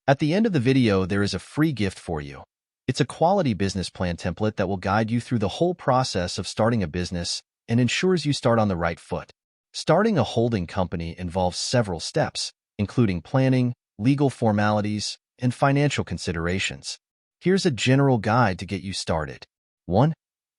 At the end of the video, there is a free gift for you. It's a quality business plan template that will guide you through the whole process of starting a business and ensures you start on the right foot. Starting a holding company involves several steps, including planning, legal formalities, and financial considerations. Here's a general guide to get you started. 1.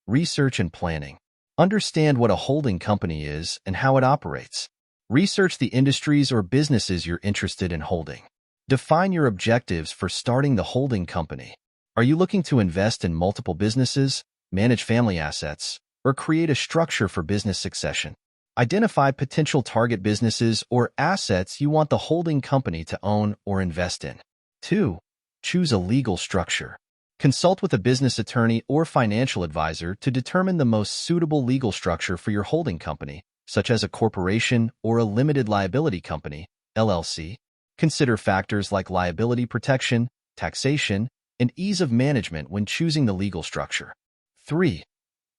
Research and planning. Understand what a holding company is and how it operates. Research the industries or businesses you're interested in holding. Define your objectives for starting the holding company. Are you looking to invest in multiple businesses, manage family assets, or create a structure for business succession? Identify potential target businesses or assets you want the holding company to own or invest in. 2. Choose a legal structure. Consult with a business attorney or financial advisor to determine the most suitable legal structure for your holding company, such as a corporation or a limited liability company, LLC. Consider factors like liability protection, taxation, and ease of management when choosing the legal structure. 3.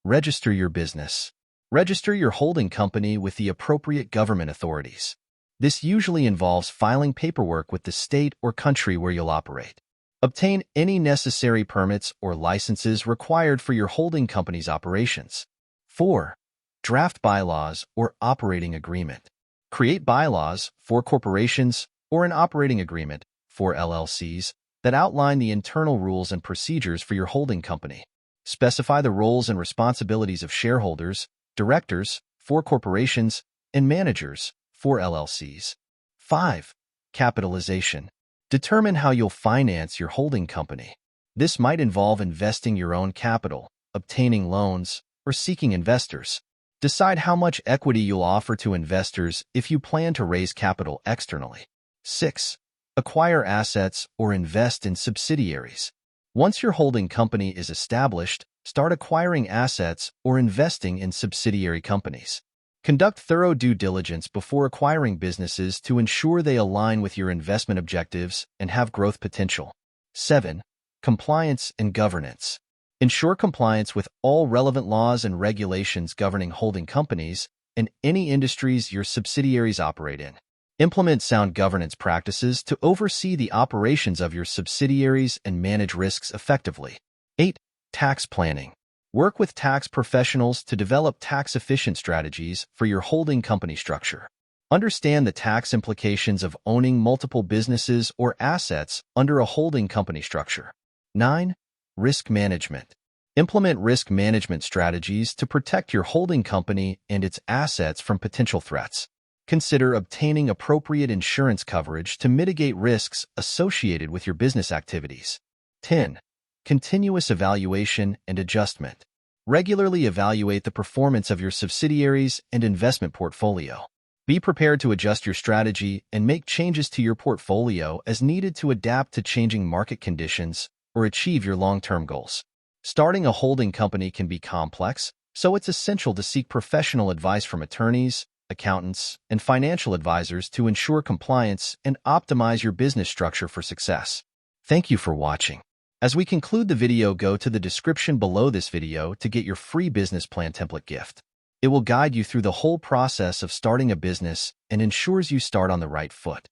Register your business. Register your holding company with the appropriate government authorities. This usually involves filing paperwork with the state or country where you'll operate. Obtain any necessary permits or licenses required for your holding company's operations. 4. Draft bylaws or operating agreement. Create bylaws for corporations or an operating agreement for LLCs that outline the internal rules and procedures for your holding company. Specify the roles and responsibilities of shareholders, directors for corporations, and managers for LLCs. 5. Capitalization. Determine how you'll finance your holding company. This might involve investing your own capital, obtaining loans, or seeking investors. Decide how much equity you'll offer to investors if you plan to raise capital externally. 6. Acquire assets or invest in subsidiaries. Once your holding company is established, start acquiring assets or investing in subsidiary companies. Conduct thorough due diligence before acquiring businesses to ensure they align with your investment objectives and have growth potential. 7. Compliance and governance. Ensure compliance with all relevant laws and regulations governing holding companies and any industries your subsidiaries operate in. Implement sound governance practices to oversee the operations of your subsidiaries and manage risks effectively. 8. Tax planning. Work with tax professionals to develop tax-efficient strategies for your holding company structure. Understand the tax implications of owning multiple businesses or assets under a holding company structure. 9. Risk management. Implement risk management strategies to protect your holding company and its assets from potential threats. Consider obtaining appropriate insurance coverage to mitigate risks associated with your business activities. 10. Continuous evaluation and adjustment. Regularly evaluate the performance of your subsidiaries and investment portfolio. Be prepared to adjust your strategy and make changes to your portfolio as needed to adapt to changing market conditions or achieve your long-term goals. Starting a holding company can be complex, so it's essential to seek professional advice from attorneys, accountants, and financial advisors to ensure compliance and optimize your business structure for success. Thank you for watching. As we conclude the video, go to the description below this video to get your free business plan template gift. It will guide you through the whole process of starting a business and ensures you start on the right foot.